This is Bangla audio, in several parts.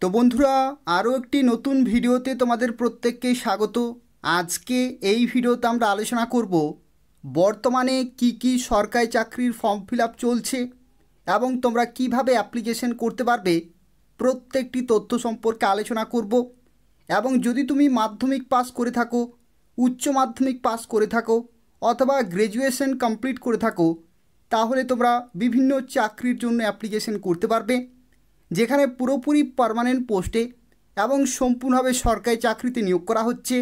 তো বন্ধুরা আরও একটি নতুন ভিডিওতে তোমাদের প্রত্যেককে স্বাগত। আজকে এই ভিডিওতে আমরা আলোচনা করব বর্তমানে কি সরকারি চাকরির ফর্ম ফিল আপ চলছে এবং তোমরা কিভাবে অ্যাপ্লিকেশন করতে পারবে প্রত্যেকটি তথ্য সম্পর্কে আলোচনা করব। এবং যদি তুমি মাধ্যমিক পাস করে থাকো, উচ্চ মাধ্যমিক পাস করে থাকো অথবা গ্র্যাজুয়েশন কমপ্লিট করে থাকো, তাহলে তোমরা বিভিন্ন চাকরির জন্য অ্যাপ্লিকেশন করতে পারবে, যেখানে পুরোপুরি পার্মানেন্ট পোস্টে এবং সম্পূর্ণভাবে সরকারি চাকরিতে নিয়োগ করা হচ্ছে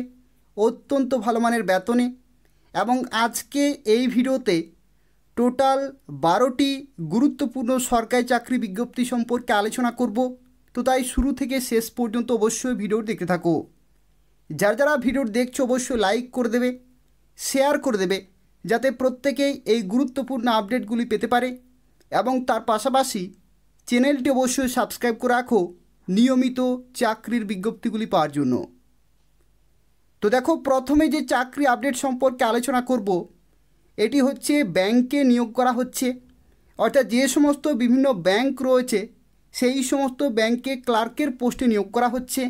অত্যন্ত ভালো মানের বেতনে। এবং আজকে এই ভিডিওতে টোটাল 12টি গুরুত্বপূর্ণ সরকারি চাকরি বিজ্ঞপ্তি সম্পর্কে আলোচনা করব। তো তাই শুরু থেকে শেষ পর্যন্ত অবশ্যই ভিডিও দেখতে থাকো। যারা ভিডিও দেখছো অবশ্যই লাইক করে দেবে, শেয়ার করে দেবে, যাতে প্রত্যেকেই এই গুরুত্বপূর্ণ আপডেটগুলি পেতে পারে। এবং তার পাশাপাশি চ্যানেলটি অবশ্যই সাবস্ক্রাইব করে রাখো নিয়মিত চাকরির বিজ্ঞপ্তিগুলি পাওয়ার জন্য। তো দেখো, প্রথমে যে চাকরি আপডেট সম্পর্কে আলোচনা করব, এটি হচ্ছে ব্যাংকে নিয়োগ করা হচ্ছে, অর্থাৎ যে সমস্ত বিভিন্ন ব্যাংক রয়েছে সেই সমস্ত ব্যাংকে ক্লার্কের পোস্টে নিয়োগ করা হচ্ছে।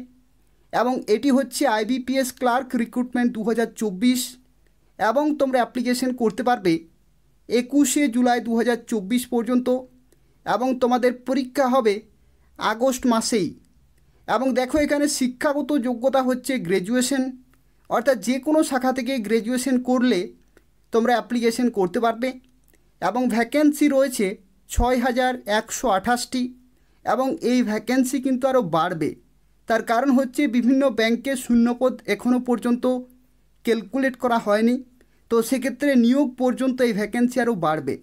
এবং এটি হচ্ছে আইবিপিএস ক্লার্ক রিক্রুটমেন্ট 2024 এবং তোমরা অ্যাপ্লিকেশন করতে পারবে 21শে জুলাই 2024 পর্যন্ত এবং তোমাদের পরীক্ষা হবে আগস্ট মাসেই। এবং দেখো, এখানে শিক্ষাগত যোগ্যতা হচ্ছে গ্র্যাজুয়েশন, অর্থাৎ যে কোনো শাখা থেকে গ্র্যাজুয়েশন করলে তোমরা অ্যাপ্লিকেশন করতে পারবে। এবং ভ্যাকেন্সি রয়েছে 6128টি এবং এই ভ্যাকেন্সি কিন্তু আরও বাড়বে। তার কারণ হচ্ছে বিভিন্ন ব্যাংকে শূন্যপদ এখনও পর্যন্ত ক্যালকুলেট করা হয়নি, তো সেক্ষেত্রে নিয়োগ পর্যন্ত এই ভ্যাকেন্সি আরও বাড়বে।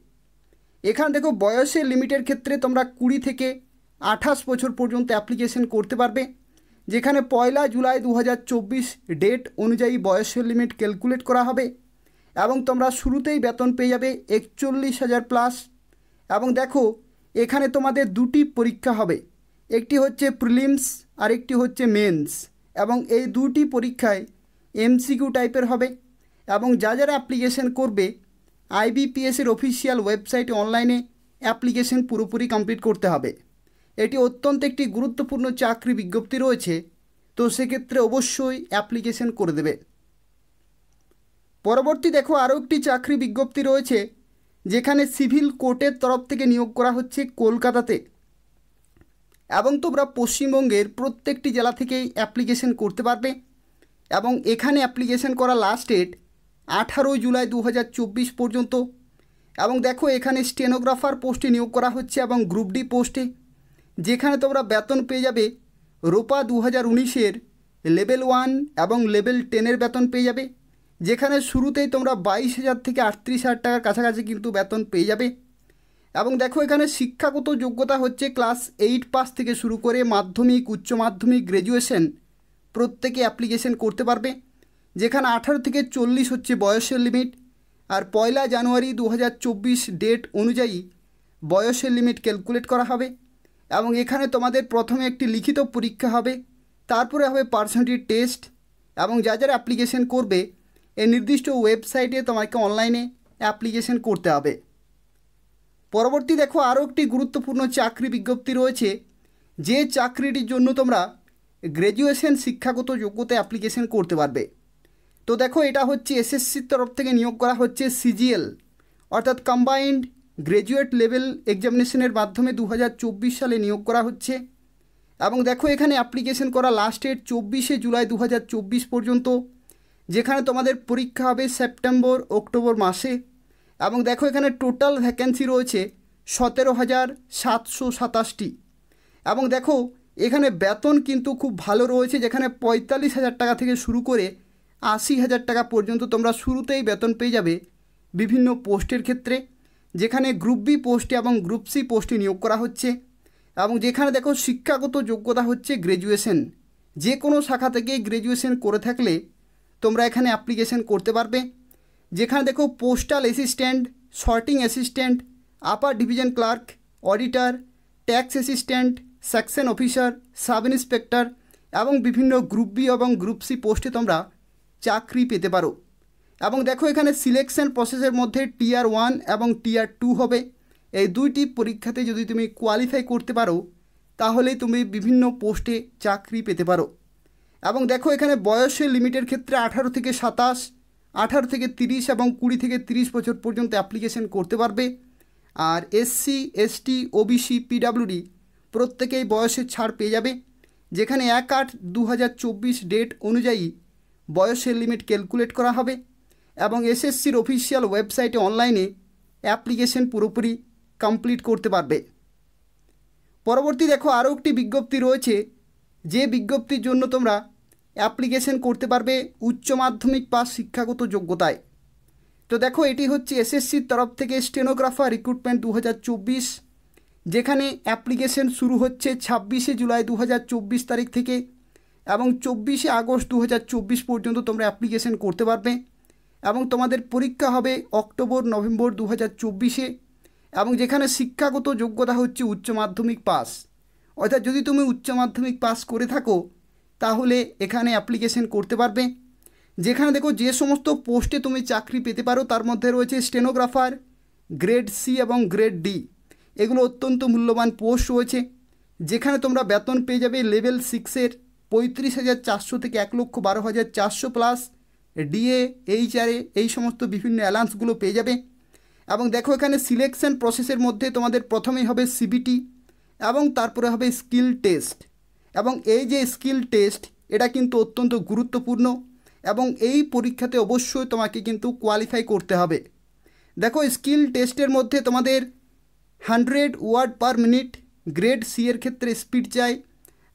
এখানে দেখো, বয়সের লিমিটের ক্ষেত্রে তোমরা 20 থেকে 28 বছর পর্যন্ত অ্যাপ্লিকেশন করতে পারবে, যেখানে 1 জুলাই 2024 ডেট অনুযায়ী বয়সের লিমিট ক্যালকুলেট করা হবে। এবং তোমরা শুরুতেই বেতন পেয়ে যাবে 41,000 প্লাস। এবং দেখো, এখানে তোমাদের দুটি পরীক্ষা হবে, একটি হচ্ছে প্রিলিমস আর একটি হচ্ছে মেন্স। এবং এই দুটি পরীক্ষায় এমসিকিউ টাইপের হবে। এবং যারা অ্যাপ্লিকেশন করবে আইবিপিএসের অফিসিয়াল ওয়েবসাইটে অনলাইনে অ্যাপ্লিকেশন পুরোপুরি কমপ্লিট করতে হবে। এটি অত্যন্ত একটি গুরুত্বপূর্ণ চাকরি বিজ্ঞপ্তি রয়েছে, তো সেক্ষেত্রে অবশ্যই অ্যাপ্লিকেশন করে দেবে। পরবর্তী দেখো, আরও একটি চাকরি বিজ্ঞপ্তি রয়েছে, যেখানে সিভিল কোর্টের তরফ থেকে নিয়োগ করা হচ্ছে কলকাতাতে। এবং তোমরা পশ্চিমবঙ্গের প্রত্যেকটি জেলা থেকেই অ্যাপ্লিকেশন করতে পারবে। এবং এখানে অ্যাপ্লিকেশন করা লাস্ট ডেট 18 জুলাই 2024 পর্যন্ত। এবং দেখো, এখানে স্টেনোগ্রাফার পোস্টে নিয়োগ করা হচ্ছে এবং গ্রুপ ডি পোস্টে, যেখানে তোমরা বেতন পেয়ে যাবে রোপা 2019-এর লেভেল 1 এবং লেভেল 10-এর বেতন পেয়ে যাবে, যেখানে শুরুতেই তোমরা 22,000 থেকে 38,000 টাকার কাছাকাছি কিন্তু বেতন পেয়ে যাবে। এবং দেখো, এখানে শিক্ষাগত যোগ্যতা হচ্ছে ক্লাস 8 পাস থেকে শুরু করে মাধ্যমিক, উচ্চ মাধ্যমিক, গ্র্যাজুয়েশন প্রত্যেকে অ্যাপ্লিকেশন করতে পারবে, যেখানে 18 থেকে 40 হচ্ছে বয়সের লিমিট। আর 1 জানুয়ারি 2024 ডেট অনুযায়ী বয়সের লিমিট ক্যালকুলেট করা হবে। এবং এখানে তোমাদের প্রথমে একটি লিখিত পরীক্ষা হবে, তারপরে হবে পার্সোনালিটি টেস্ট। এবং যারা অ্যাপ্লিকেশন করবে এই নির্দিষ্ট ওয়েবসাইটে তোমাকে অনলাইনে অ্যাপ্লিকেশন করতে হবে। পরবর্তী দেখো, আরও একটি গুরুত্বপূর্ণ চাকরি বিজ্ঞপ্তি রয়েছে, যে চাকরিটির জন্য তোমরা গ্র্যাজুয়েশন শিক্ষাগত যোগ্যতা অ্যাপ্লিকেশন করতে পারবে। তো দেখো, এটা হচ্ছে এসএসসির তরফ থেকে নিয়োগ করা হচ্ছে সিজিএল, অর্থাৎ কম্বাইন্ড গ্র্যাজুয়েট লেভেল এক্সামিনেশনের মাধ্যমে 2024 সালে নিয়োগ করা হচ্ছে। এবং দেখো, এখানে অ্যাপ্লিকেশন করা লাস্ট ডেট 24শে জুলাই 2024 পর্যন্ত, যেখানে তোমাদের পরীক্ষা হবে সেপ্টেম্বর অক্টোবর মাসে। এবং দেখো, এখানে টোটাল ভ্যাকেন্সি রয়েছে 17,727টি। এবং দেখো, এখানে বেতন কিন্তু খুব ভালো রয়েছে, যেখানে 45,000 টাকা থেকে শুরু করে 80,000 টাকা পর্যন্ত তোমরা শুরুতেই বেতন পেয়ে যাবে বিভিন্ন পোস্টের ক্ষেত্রে, যেখানে গ্রুপ বি পোস্টে এবং গ্রুপ সি পোস্টে নিয়োগ করা হচ্ছে। এবং যেখানে দেখো, শিক্ষাগত যোগ্যতা হচ্ছে গ্র্যাজুয়েশন, যে কোনো শাখা থেকে গ্র্যাজুয়েশন করে থাকলে তোমরা এখানে অ্যাপ্লিকেশন করতে পারবে। যেখানে দেখো, postal assistant, sorting assistant, upper division clerk, auditor, tax assistant, section officer, sub inspector এবং বিভিন্ন গ্রুপ বি এবং গ্রুপ সি পোস্টে তোমরা চাকরি পেতে পারো। এবং দেখো, এখানে সিলেকশন প্রসেসের মধ্যে টিয়ার 1 এবং টিয়ার 2 হবে। এই দুইটি পরীক্ষাতে যদি তুমি কোয়ালিফাই করতে পারো, তাহলেই তুমি বিভিন্ন পোস্টে চাকরি পেতে পারো। এবং দেখো এখানে বয়সের লিমিটের ক্ষেত্রে 18 থেকে 27, 18 থেকে 30 এবং 20 থেকে 30 বছর পর্যন্ত অ্যাপ্লিকেশন করতে পারবে। আর SC, ST, OBC, PWD প্রত্যেকেই বয়সের ছাড় পেয়ে যাবে, যেখানে 1/8/2024 ডেট অনুযায়ী বয়সের লিমিট ক্যালকুলেট করা হবে এবং SSCর অফিসিয়াল ওয়েবসাইটে অনলাইনে অ্যাপ্লিকেশন পুরোপুরি কমপ্লিট করতে পারবে। পরবর্তী দেখো আরও একটি বিজ্ঞপ্তি রয়েছে, যে বিজ্ঞপ্তির জন্য তোমরা অ্যাপ্লিকেশন করতে পারবে উচ্চ মাধ্যমিক পাস শিক্ষাগত যোগ্যতায়। তো দেখো এটি হচ্ছে SSCর তরফ থেকে স্টেনোগ্রাফার রিক্রুটমেন্ট 2024, যেখানে অ্যাপ্লিকেশন শুরু হচ্ছে 26শে জুলাই 2024 তারিখ থেকে এবং 24শে আগস্ট 2024 পর্যন্ত তোমরা অ্যাপ্লিকেশন করতে পারবে এবং তোমাদের পরীক্ষা হবে অক্টোবর-নভেম্বর 2024-এ এবং যেখানে শিক্ষাগত যোগ্যতা হচ্ছে উচ্চ মাধ্যমিক পাস। অর্থাৎ যদি তুমি উচ্চ মাধ্যমিক পাস করে থাকো তাহলে এখানে অ্যাপ্লিকেশন করতে পারবে। যেখানে দেখো যে সমস্ত পোস্টে তুমি চাকরি পেতে পারো তার মধ্যে রয়েছে স্টেনোগ্রাফার, গ্রেড সি এবং গ্রেড ডি, এগুলো অত্যন্ত মূল্যবান পোস্ট রয়েছে, যেখানে তোমরা বেতন পেয়ে যাবে লেভেল 6-এর 35,400 থেকে 1,12,400 প্লাস ডিএ, এইচআরএ এই সমস্ত বিভিন্ন অ্যালাউন্সগুলো পেয়ে যাবে। এবং দেখো এখানে সিলেকশন প্রসেসের মধ্যে তোমাদের প্রথমেই হবে সিবিটি এবং তারপরে হবে স্কিল টেস্ট। এবং এই যে স্কিল টেস্ট এটা কিন্তু অত্যন্ত গুরুত্বপূর্ণ এবং এই পরীক্ষাতে অবশ্যই তোমাকে কিন্তু কোয়ালিফাই করতে হবে। দেখো স্কিল টেস্টের মধ্যে তোমাদের 100 word per minute grade C এর ক্ষেত্রে স্পিড চাই,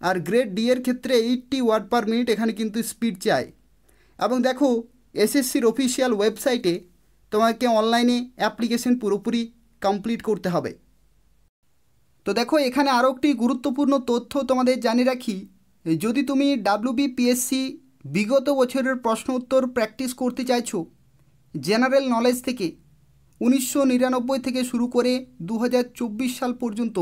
আর গ্রেড ডি এর ক্ষেত্রে 80 ওয়ার্ড পার মিনিট এখানে কিন্তু স্পিড চাই। এবং দেখো SSCর অফিসিয়াল ওয়েবসাইটে তোমাকে অনলাইনে অ্যাপ্লিকেশন পুরোপুরি কমপ্লিট করতে হবে। তো দেখো এখানে আরও একটি গুরুত্বপূর্ণ তথ্য তোমাদের জানিয়ে রাখি, যদি তুমি WBPSC বিগত বছরের প্রশ্ন উত্তর প্র্যাকটিস করতে চাইছো জেনারেল নলেজ থেকে 1999 থেকে শুরু করে 2024 সাল পর্যন্ত,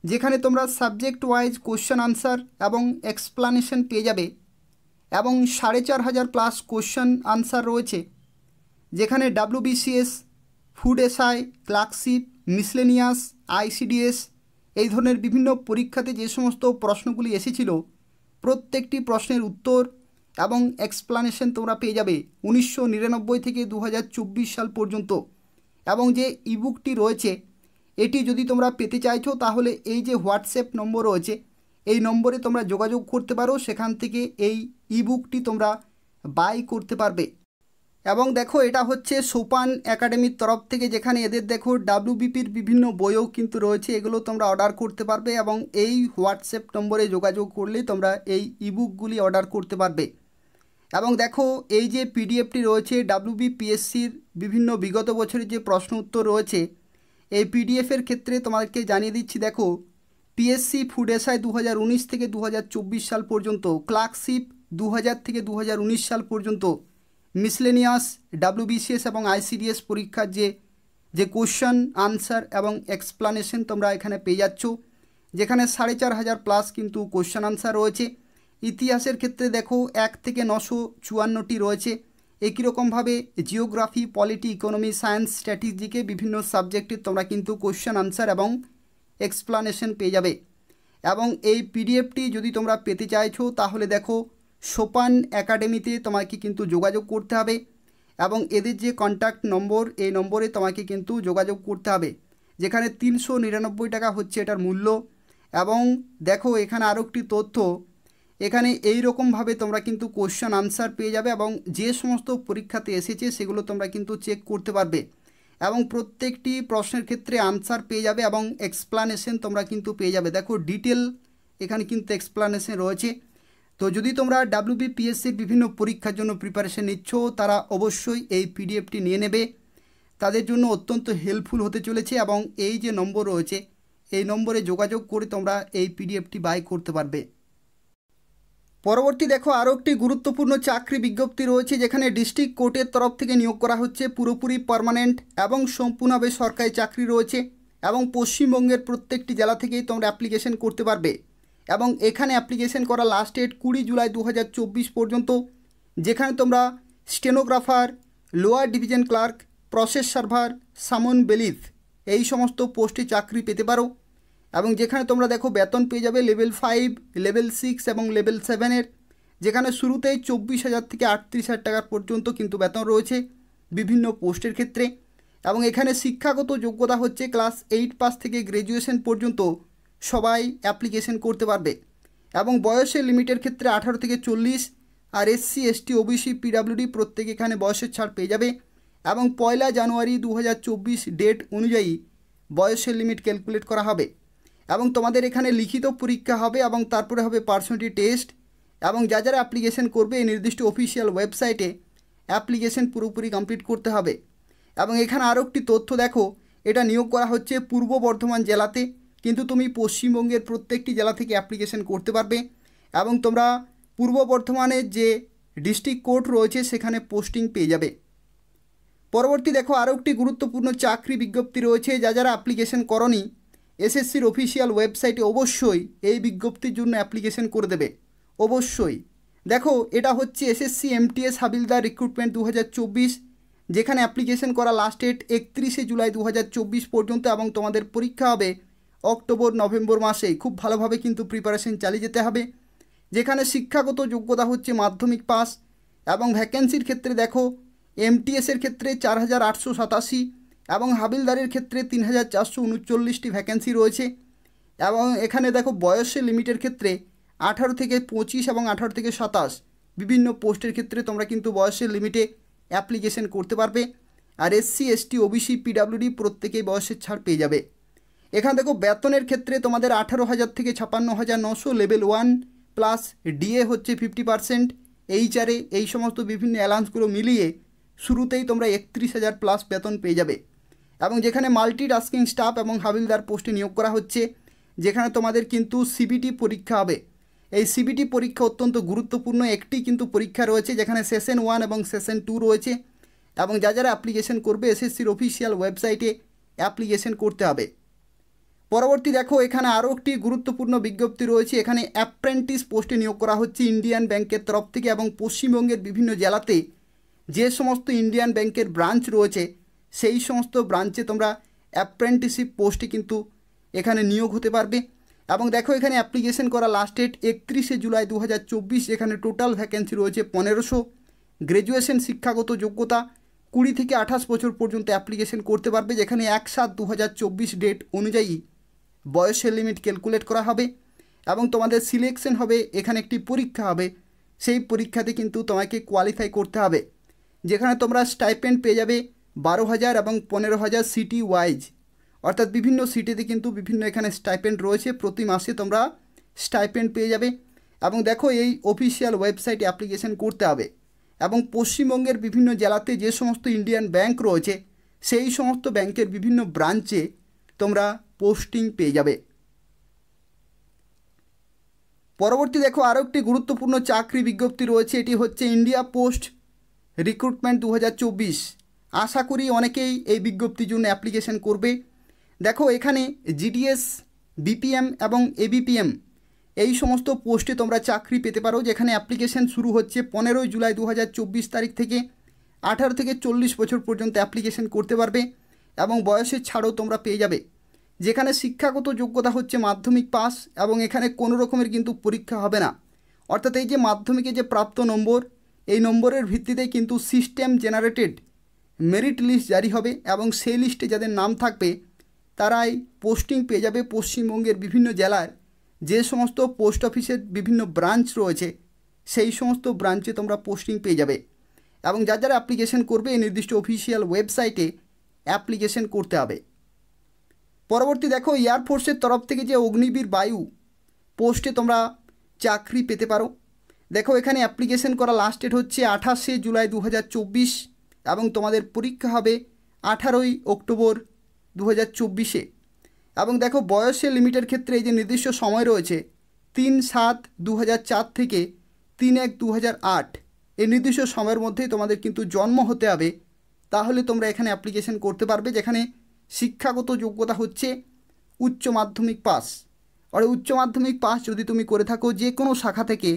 যেখানে তোমরা সাবজেক্ট ওয়াইজ কোশ্চেন আনসার এবং এক্সপ্লানেশন পেয়ে যাবে এবং 4,500 প্লাস কোশ্চেন আনসার রয়েছে, যেখানে WBCS, food SI, clerkship, miscellaneous, ICDS এই ধরনের বিভিন্ন পরীক্ষাতে যে সমস্ত প্রশ্নগুলি এসেছিল প্রত্যেকটি প্রশ্নের উত্তর এবং এক্সপ্লানেশন তোমরা পেয়ে যাবে 1999 থেকে 2024 সাল পর্যন্ত। এবং যে ইবুকটি রয়েছে এটি যদি তোমরা পেতে চাইছো তাহলে এই যে হোয়াটসঅ্যাপ নম্বর রয়েছে এই নম্বরে তোমরা যোগাযোগ করতে পারো, সেখান থেকে এই ইবুকটি তোমরা বাই করতে পারবে। এবং দেখো এটা হচ্ছে সোপান একাডেমির তরফ থেকে, যেখানে এদের দেখো WBPর বিভিন্ন বইও কিন্তু রয়েছে, এগুলো তোমরা অর্ডার করতে পারবে এবং এই হোয়াটসঅ্যাপ নম্বরে যোগাযোগ করলে তোমরা এই ইবুকগুলি অর্ডার করতে পারবে। এবং দেখো এই যে পিডিএফটি রয়েছে WBPSCর বিভিন্ন বিগত বছরের যে প্রশ্ন উত্তর রয়েছে এই পিডিএফের ক্ষেত্রে তোমাদেরকে জানিয়ে দিচ্ছি। দেখো PSC ফুড এসআই 2019 থেকে 2024 সাল পর্যন্ত, ক্লার্কশিপ 2000 থেকে 2019 সাল পর্যন্ত, মিসলেনিয়াস, WBCS এবং ICDS পরীক্ষার যে কোশ্চেন আনসার এবং এক্সপ্লানেশন তোমরা এখানে পেয়ে যাচ্ছ, যেখানে 4,500 প্লাস কিন্তু কোশ্চেন আনসার রয়েছে। ইতিহাসের ক্ষেত্রে দেখো 1 থেকে 954টি রয়েছে। একই রকমভাবে জিওগ্রাফি, পলিটি, ইকোনমি, সায়েন্স, স্ট্র্যাটেজিকে বিভিন্ন সাবজেক্টে তোমরা কিন্তু কোশ্চেন আনসার এবং এক্সপ্লানেশন পেয়ে যাবে। এবং এই পিডিএফটি যদি তোমরা পেতে চাইছো তাহলে দেখো সোপান একাডেমিতে তোমাকে কিন্তু যোগাযোগ করতে হবে এবং এদের যে কন্ট্যাক্ট নম্বর এই নম্বরে তোমাকে কিন্তু যোগাযোগ করতে হবে, যেখানে 399 টাকা হচ্ছে এটার মূল্য। এবং দেখো এখানে আরও একটি তথ্য, এখানে এই রকমভাবে তোমরা কিন্তু কোশ্চেন আনসার পেয়ে যাবে এবং যে সমস্ত পরীক্ষাতে এসেছে সেগুলো তোমরা কিন্তু চেক করতে পারবে এবং প্রত্যেকটি প্রশ্নের ক্ষেত্রে আনসার পেয়ে যাবে এবং এক্সপ্লানেশন তোমরা কিন্তু পেয়ে যাবে। দেখো ডিটেল এখানে কিন্তু এক্সপ্লানেশন রয়েছে। তো যদি তোমরা WBPSCর বিভিন্ন পরীক্ষার জন্য প্রিপারেশন নিচ্ছ তারা অবশ্যই এই পিডিএফটি নিয়ে নেবে, তাদের জন্য অত্যন্ত হেল্পফুল হতে চলেছে। এবং এই যে নম্বর রয়েছে এই নম্বরে যোগাযোগ করে তোমরা এই পিডিএফটি বাই করতে পারবে। পরবর্তী দেখো আরও একটি গুরুত্বপূর্ণ চাকরি বিজ্ঞপ্তি রয়েছে, যেখানে ডিস্ট্রিক্ট কোর্টের তরফ থেকে নিয়োগ করা হচ্ছে, পুরোপুরি পার্মানেন্ট এবং সম্পূর্ণভাবে সরকারি চাকরি রয়েছে এবং পশ্চিমবঙ্গের প্রত্যেকটি জেলা থেকেই তোমরা অ্যাপ্লিকেশন করতে পারবে। এবং এখানে অ্যাপ্লিকেশন করা লাস্ট ডেট 20 জুলাই 2024 পর্যন্ত, যেখানে তোমরা stenographer, lower division clerk, process server, summon bailiff এই সমস্ত পোস্টে চাকরি পেতে পারো। এবং যেখানে তোমরা দেখো বেতন পেয়ে যাবে লেভেল 5, লেভেল 6 এবং লেভেল 7-এর, যেখানে শুরুতেই 24,000 থেকে 38,000 টাকা পর্যন্ত কিন্তু বেতন রয়েছে বিভিন্ন পোস্টের ক্ষেত্রে। এবং এখানে শিক্ষাগত যোগ্যতা হচ্ছে ক্লাস 8 পাস থেকে গ্র্যাজুয়েশন পর্যন্ত সবাই অ্যাপ্লিকেশন করতে পারবে। এবং বয়সের লিমিটের ক্ষেত্রে 18 থেকে 40, আর SC ST OBC PWD প্রত্যেকে এখানে বয়সের ছাড় পেয়ে যাবে। এবং 1 জানুয়ারি 2024 ডেট অনুযায়ী বয়সের লিমিট ক্যালকুলেট করা হবে। এবং তোমাদের এখানে লিখিত পরীক্ষা হবে এবং তারপরে হবে পার্সোনালিটি টেস্ট। এবং যারা অ্যাপ্লিকেশন করবে এই নির্দিষ্ট অফিসিয়াল ওয়েবসাইটে অ্যাপ্লিকেশন পুরোপুরি কমপ্লিট করতে হবে। এবং এখানে আরও একটি তথ্য দেখো, এটা নিয়োগ করা হচ্ছে পূর্ব বর্ধমান জেলাতে, কিন্তু তুমি পশ্চিমবঙ্গের প্রত্যেকটি জেলা থেকে অ্যাপ্লিকেশন করতে পারবে। এবং তোমরা পূর্ব বর্ধমানের যে ডিস্ট্রিক্ট কোর্ট রয়েছে সেখানে পোস্টিং পেয়ে যাবে। পরবর্তী দেখো আরও একটি গুরুত্বপূর্ণ চাকরি বিজ্ঞপ্তি রয়েছে। যারা অ্যাপ্লিকেশন করনি এসএসসির অফিসিয়াল ওয়েবসাইটে অবশ্যই এই বিজ্ঞপ্তির জন্য অ্যাপ্লিকেশন করে দেবে অবশ্যই। দেখো এটা হচ্ছে এসএসসি MTS হাবিলদার রিক্রুটমেন্ট 2024, যেখানে অ্যাপ্লিকেশন করা লাস্ট ডেট 31 জুলাই 2024 পর্যন্ত। এবং তোমাদের পরীক্ষা হবে অক্টোবর নভেম্বর মাসেই। খুব ভালোভাবে কিন্তু প্রিপারেশন চালিয়ে যেতে হবে। যেখানে শিক্ষাগত যোগ্যতা হচ্ছে মাধ্যমিক পাস। এবং ভ্যাকেন্সির ক্ষেত্রে দেখো MTS-এর ক্ষেত্রে 4,887 এবং হাবিলদারের ক্ষেত্রে 3,439টি ভ্যাকেন্সি রয়েছে। এবং এখানে দেখো বয়সের লিমিটের ক্ষেত্রে 18 থেকে 25 এবং 18 থেকে 27 বিভিন্ন পোস্টের ক্ষেত্রে তোমরা কিন্তু বয়সের লিমিটে অ্যাপ্লিকেশন করতে পারবে। আর SC ST OBC PWD প্রত্যেকেই বয়সের ছাড় পেয়ে যাবে। এখানে দেখো বেতনের ক্ষেত্রে তোমাদের 18,000 থেকে 56,900 লেভেল 1 প্লাস DA হচ্ছে 50%, HR এই সমস্ত বিভিন্ন অ্যালাউন্সগুলো মিলিয়ে শুরুতেই তোমরা 31,000 প্লাস বেতন পেয়ে যাবে। এবং যেখানে মাল্টিটাস্কিং স্টাফ এবং হাবিলদার পোস্টে নিয়োগ করা হচ্ছে, যেখানে তোমাদের কিন্তু CBT পরীক্ষা হবে। এই CBT পরীক্ষা অত্যন্ত গুরুত্বপূর্ণ। একটি কিন্তু পরীক্ষা রয়েছে যেখানে সেশন 1 এবং সেশন 2 রয়েছে। এবং যারা অ্যাপ্লিকেশন করবে এসএসসির অফিসিয়াল ওয়েবসাইটে অ্যাপ্লিকেশন করতে হবে। পরবর্তী দেখো এখানে আরও একটি গুরুত্বপূর্ণ বিজ্ঞপ্তি রয়েছে। এখানে অ্যাপ্রেন্টিস পোস্টে নিয়োগ করা হচ্ছে ইন্ডিয়ান ব্যাংকের তরফ থেকে। এবং পশ্চিমবঙ্গের বিভিন্ন জেলাতে যে সমস্ত ইন্ডিয়ান ব্যাংকের ব্রাঞ্চ রয়েছে সেই সমস্ত ব্রাঞ্চে তোমরা অ্যাপ্রেন্টিসশিপ পোস্টে কিন্তু এখানে নিয়োগ হতে পারবে। এবং দেখো এখানে অ্যাপ্লিকেশন করা লাস্ট ডেট 31 জুলাই 2024। এখানে টোটাল ভ্যাকেন্সি রয়েছে 1500। গ্র্যাজুয়েশন শিক্ষাগত যোগ্যতা 20 থেকে 28 বছর পর্যন্ত অ্যাপ্লিকেশন করতে পারবে। যেখানে 1/7/2024 ডেট অনুযায়ী বয়সের লিমিট ক্যালকুলেট করা হবে। এবং তোমাদের সিলেকশন হবে, এখানে একটি পরীক্ষা হবে, সেই পরীক্ষাতে কিন্তু তোমাকে কোয়ালিফাই করতে হবে। যেখানে তোমরা স্টাইপেন্ড পেয়ে যাবে 12,000 এবং 15,000 সিটি ওয়াইজ, অর্থাৎ বিভিন্ন সিটিতে কিন্তু বিভিন্ন এখানে স্টাইপেন্ড রয়েছে। প্রতি মাসে তোমরা স্টাইপেন্ড পেয়ে যাবে। এবং দেখো এই অফিসিয়াল ওয়েবসাইটে অ্যাপ্লিকেশন করতে হবে। এবং পশ্চিমবঙ্গের বিভিন্ন জেলাতে যে সমস্ত ইন্ডিয়ান ব্যাংক রয়েছে সেই সমস্ত ব্যাংকের বিভিন্ন ব্রাঞ্চে তোমরা পোস্টিং পেয়ে যাবে। পরবর্তী দেখো আরও একটি গুরুত্বপূর্ণ চাকরি বিজ্ঞপ্তি রয়েছে। এটি হচ্ছে ইন্ডিয়া পোস্ট রিক্রুটমেন্ট 2024। আশা করি অনেকেই এই বিজ্ঞপ্তির জন্য অ্যাপ্লিকেশন করবে। দেখো এখানে GDS, BPM এবং ABPM এই সমস্ত পোস্টে তোমরা চাকরি পেতে পারো। যেখানে অ্যাপ্লিকেশন শুরু হচ্ছে 15 জুলাই 2024 তারিখ থেকে। 18 থেকে 40 বছর পর্যন্ত অ্যাপ্লিকেশন করতে পারবে এবং বয়সের ছাড়ও তোমরা পেয়ে যাবে। যেখানে শিক্ষাগত যোগ্যতা হচ্ছে মাধ্যমিক পাস এবং এখানে কোনো রকমের কিন্তু পরীক্ষা হবে না। অর্থাৎ এই যে মাধ্যমিকে যে প্রাপ্ত নম্বর, এই নম্বরের ভিত্তিতে কিন্তু সিস্টেম জেনারেটেড মেরিট লিস্ট জারি হবে এবং সেই লিস্টে যাদের নাম থাকবে তারাই পোস্টিং পেয়ে যাবে। পশ্চিমবঙ্গের বিভিন্ন জেলার যে সমস্ত পোস্ট অফিসের বিভিন্ন ব্রাঞ্চ রয়েছে সেই সমস্ত ব্রাঞ্চে তোমরা পোস্টিং পেয়ে যাবে। এবং যারা অ্যাপ্লিকেশন করবে এই নির্দিষ্ট অফিসিয়াল ওয়েবসাইটে অ্যাপ্লিকেশন করতে হবে। পরবর্তী দেখো এয়ারফোর্সের তরফ থেকে যে অগ্নিবীর বায়ু পোস্টে তোমরা চাকরি পেতে পারো। দেখো এখানে অ্যাপ্লিকেশন করা লাস্ট ডেট হচ্ছে 28 জুলাই 2024 এবং তোমাদের পরীক্ষা হবে 18 অক্টোবর 2024। এবং দেখো বয়সের লিমিটের ক্ষেত্রে এই যে নির্দিষ্ট সময় রয়েছে 3/7/2004 থেকে 3/1/2008 এই নির্দিষ্ট সময়ের মধ্যেই তোমাদের কিন্তু জন্ম হতে হবে, তাহলে তোমরা এখানে অ্যাপ্লিকেশন করতে পারবে। যেখানে শিক্ষাগত যোগ্যতা হচ্ছে উচ্চ মাধ্যমিক পাস। আর উচ্চ মাধ্যমিক পাস যদি তুমি করে থাকো যে কোনো শাখা থেকে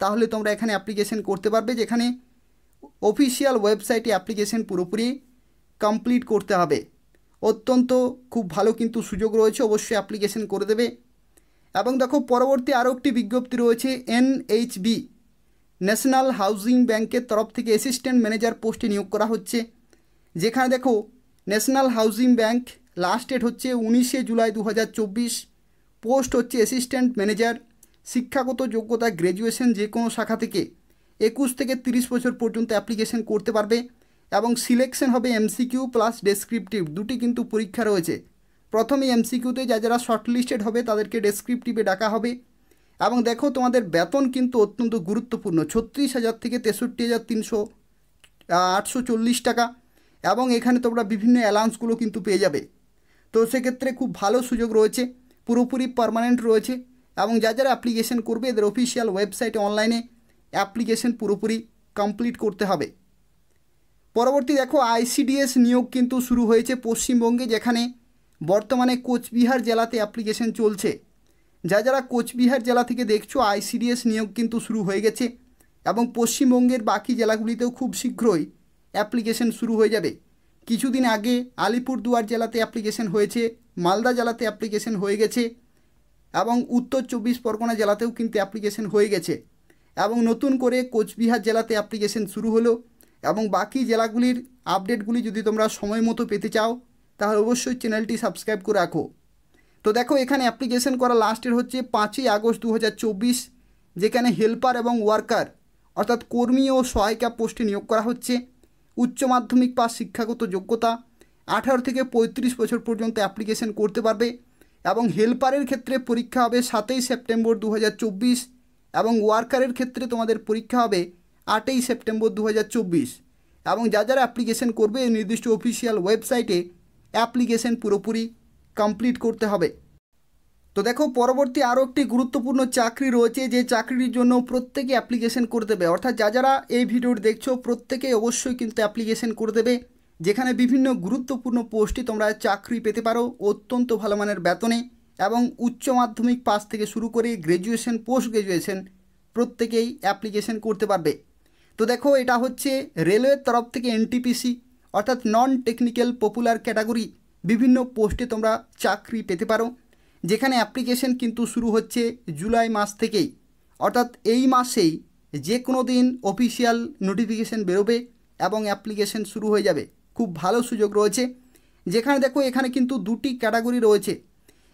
তাহলে তোমরা এখানে অ্যাপ্লিকেশন করতে পারবে। যেখানে অফিসিয়াল ওয়েবসাইটে অ্যাপ্লিকেশন পুরোপুরি কমপ্লিট করতে হবে। অত্যন্ত খুব ভালো কিন্তু সুযোগ রয়েছে, অবশ্যই অ্যাপ্লিকেশন করে দেবে। এবং দেখো পরবর্তী আরও একটি বিজ্ঞপ্তি রয়েছে NHB ন্যাশনাল হাউজিং ব্যাংকের তরফ থেকে অ্যাসিস্ট্যান্ট ম্যানেজার পোস্টে নিয়োগ করা হচ্ছে। যেখানে দেখো national housing bank last date হচ্ছে 19শে জুলাই 2024, পোস্ট হচ্ছে অ্যাসিস্ট্যান্ট ম্যানেজার। শিক্ষাগত যোগ্যতা গ্র্যাজুয়েশন যে কোনো শাখা থেকে 21 থেকে 30 বছর পর্যন্ত অ্যাপ্লিকেশন করতে পারবে এবং সিলেকশন হবে MCQ প্লাস ডেসক্রিপটিভ, দুটি কিন্তু পরীক্ষা রয়েছে। প্রথমে MCQতে যারা শর্টলিস্টেড হবে তাদেরকে ডেসক্রিপটিভে ডাকা হবে। এবং দেখো তোমাদের বেতন কিন্তু অত্যন্ত গুরুত্বপূর্ণ, 36,000 থেকে 63,840 টাকা, এবং এখানে তোমরা বিভিন্ন অ্যালাউন্সগুলো কিন্তু পেয়ে যাবে। তো সেক্ষেত্রে খুব ভালো সুযোগ রয়েছে, পুরোপুরি পার্মানেন্ট রয়েছে। এবং যারা অ্যাপ্লিকেশন করবে এদের অফিসিয়াল ওয়েবসাইটে অনলাইনে অ্যাপ্লিকেশন পুরোপুরি কমপ্লিট করতে হবে। পরবর্তী দেখো ICDS নিয়োগ কিন্তু শুরু হয়েছে পশ্চিমবঙ্গে, যেখানে বর্তমানে কোচবিহার জেলাতে অ্যাপ্লিকেশন চলছে। যারা কোচবিহার জেলা থেকে দেখছো ICDS নিয়োগ কিন্তু শুরু হয়ে গেছে এবং পশ্চিমবঙ্গের বাকি জেলাগুলিতেও খুব শীঘ্রই অ্যাপ্লিকেশন শুরু হয়ে যাবে। কিছুদিন আগে আলিপুরদুয়ার জেলাতে অ্যাপ্লিকেশন হয়েছে, মালদা জেলাতে অ্যাপ্লিকেশন হয়ে গেছে এবং উত্তর 24 পরগনা জেলাতেও কিন্তু অ্যাপ্লিকেশন হয়ে গেছে এবং নতুন করে কোচবিহার জেলাতে অ্যাপ্লিকেশন শুরু হলো। এবং বাকি জেলাগুলির আপডেটগুলি যদি তোমরা সময় মতো পেতে চাও তাহলে অবশ্যই চ্যানেলটি সাবস্ক্রাইব করে রাখো। তো দেখো এখানে অ্যাপ্লিকেশন করা লাস্টের হচ্ছে 5ই আগস্ট 2024, যেখানে হেল্পার এবং ওয়ার্কার অর্থাৎ কর্মী ও সহায়িকা পোস্টে নিয়োগ করা হচ্ছে। উচ্চ মাধ্যমিক পাস শিক্ষাগত যোগ্যতা 18 থেকে 35 বছর পর্যন্ত অ্যাপ্লিকেশন করতে পারবে এবং হেল্পারের ক্ষেত্রে পরীক্ষা হবে 7ই সেপ্টেম্বর 2024 এবং ওয়ার্কারের ক্ষেত্রে তোমাদের পরীক্ষা হবে 8ই সেপ্টেম্বর 2024। এবং যারা অ্যাপ্লিকেশন করবে নির্দিষ্ট অফিসিয়াল ওয়েবসাইটে অ্যাপ্লিকেশন পুরোপুরি কমপ্লিট করতে হবে। তো দেখো পরবর্তী আরও একটি গুরুত্বপূর্ণ চাকরি রয়েছে, যে চাকরির জন্য প্রত্যেকে অ্যাপ্লিকেশন করে দেবে। অর্থাৎ যারা এই ভিডিওটি দেখছো প্রত্যেকে অবশ্যই কিন্তু অ্যাপ্লিকেশন করে দেবে, যেখানে বিভিন্ন গুরুত্বপূর্ণ পোস্টে তোমরা চাকরি পেতে পারো অত্যন্ত ভালো মানের বেতনে এবং উচ্চ মাধ্যমিক পাস থেকে শুরু করে গ্র্যাজুয়েশন পোস্ট গ্র্যাজুয়েশন প্রত্যেকেই অ্যাপ্লিকেশন করতে পারবে। তো দেখো এটা হচ্ছে রেলওয়ের তরফ থেকে NTPC অর্থাৎ নন টেকনিক্যাল পপুলার ক্যাটাগরি বিভিন্ন পোস্টে তোমরা চাকরি পেতে পারো, যেখানে অ্যাপ্লিকেশন কিন্তু শুরু হচ্ছে জুলাই মাস থেকেই। অর্থাৎ এই মাসেই যে কোনো দিন অফিসিয়াল নোটিফিকেশন বেরোবে এবং অ্যাপ্লিকেশন শুরু হয়ে যাবে। খুব ভালো সুযোগ রয়েছে, যেখানে দেখো এখানে কিন্তু দুটি ক্যাটাগরি রয়েছে।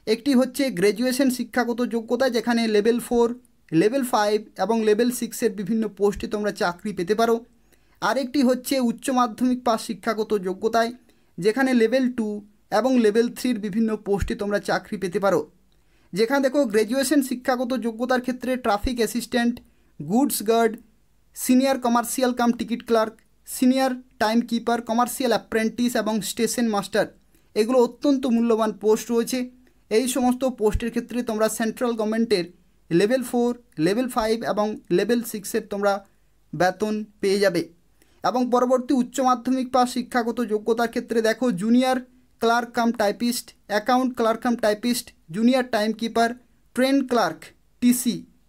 একটি হচ্ছে গ্র্যাজুয়েশন শিক্ষাগত যোগ্যতা, যেখানে লেভেল 4, লেভেল 5 এবং লেভেল 6-এর বিভিন্ন পোস্টে তোমরা চাকরি পেতে পারো। আরেকটি হচ্ছে উচ্চ মাধ্যমিক পাস শিক্ষাগত যোগ্যতায়, যেখানে লেভেল 2 এবং লেভেল 3-এর বিভিন্ন পোস্টে তোমরা চাকরি পেতে পারো। যেখানে দেখো গ্র্যাজুয়েশন শিক্ষাগত যোগ্যতার ক্ষেত্রে traffic assistant, goods guard, senior commercial cum ticket clerk, senior time keeper, commercial apprentice এবং স্টেশন মাস্টার, এগুলো অত্যন্ত মূল্যবান পোস্ট রয়েছে। এই সমস্ত পোস্টের ক্ষেত্রে তোমরা সেন্ট্রাল গভর্নমেন্টের লেভেল 4, লেভেল 5 এবং লেভেল 6-এর তোমরা বেতন পেয়ে যাবে। এবং পরবর্তী উচ্চ মাধ্যমিক পাস শিক্ষাগত যোগ্যতার ক্ষেত্রে দেখো junior clerk cum typist, account clerk cum typist, junior time keeper, train clerk, TC,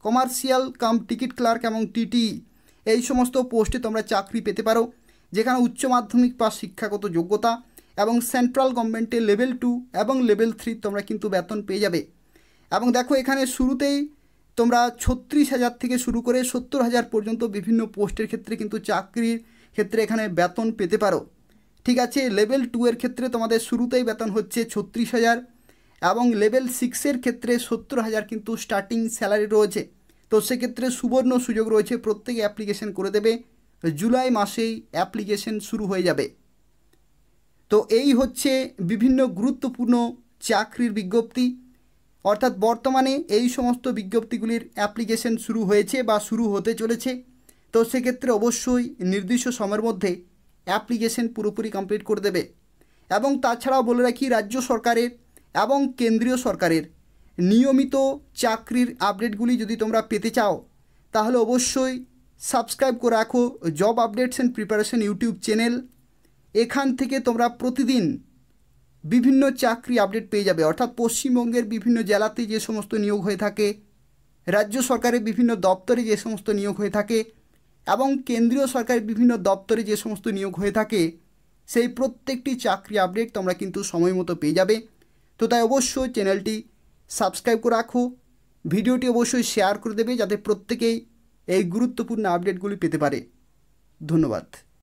commercial cum ticket clerk এবং TTE, এই সমস্ত পোস্টে তোমরা চাকরি পেতে পারো, যেখানে উচ্চ মাধ্যমিক পাস শিক্ষাগত যোগ্যতা এবং সেন্ট্রাল গভর্নমেন্টের লেভেল 2 এবং লেভেল 3 তোমরা কিন্তু বেতন পেয়ে যাবে। এবং দেখো এখানে শুরুতেই তোমরা 36,000 থেকে শুরু করে 70,000 পর্যন্ত বিভিন্ন পোস্টের ক্ষেত্রে কিন্তু চাকরির ক্ষেত্রে এখানে বেতন পেতে পারো। ঠিক আছে, লেভেল 2-এর ক্ষেত্রে তোমাদের শুরুতেই বেতন হচ্ছে 36,000 এবং লেভেল 6-এর ক্ষেত্রে 70,000 কিন্তু স্টার্টিং স্যালারি রয়েছে। তো সেক্ষেত্রে সুবর্ণ সুযোগ রয়েছে, প্রত্যেকে অ্যাপ্লিকেশন করে দেবে, জুলাই মাসেই অ্যাপ্লিকেশন শুরু হয়ে যাবে। তো এই হচ্ছে বিভিন্ন গুরুত্বপূর্ণ চাকরির বিজ্ঞপ্তি, অর্থাৎ বর্তমানে এই সমস্ত বিজ্ঞপ্তিগুলির অ্যাপ্লিকেশন শুরু হয়েছে বা শুরু হতে চলেছে। তো সেক্ষেত্রে অবশ্যই নির্দিষ্ট সময়ের মধ্যে অ্যাপ্লিকেশন পুরোপুরি কমপ্লিট করে দেবে। এবং তাছাড়াও বলে রাখি, রাজ্য সরকারের এবং কেন্দ্রীয় সরকারের নিয়মিত চাকরির আপডেটগুলি যদি তোমরা পেতে চাও তাহলে অবশ্যই সাবস্ক্রাইব করে রাখো job updates and preparation YouTube channel. এখান থেকে তোমরা প্রতিদিন বিভিন্ন চাকরি আপডেট পেয়ে যাবে। অর্থাৎ পশ্চিমবঙ্গের বিভিন্ন জেলাতে যে সমস্ত নিয়োগ হয়ে থাকে, রাজ্য সরকারের বিভিন্ন দপ্তরে যে সমস্ত নিয়োগ হয়ে থাকে এবং কেন্দ্রীয় সরকারের বিভিন্ন দপ্তরে যে সমস্ত নিয়োগ হয়ে থাকে, সেই প্রত্যেকটি চাকরি আপডেট তোমরা কিন্তু সময় মতো পেয়ে যাবে। তো তাই অবশ্যই চ্যানেলটি সাবস্ক্রাইব করে রাখো, ভিডিওটি অবশ্যই শেয়ার করে দেবে যাতে প্রত্যেকেই এই গুরুত্বপূর্ণ আপডেটগুলি পেতে পারে। ধন্যবাদ।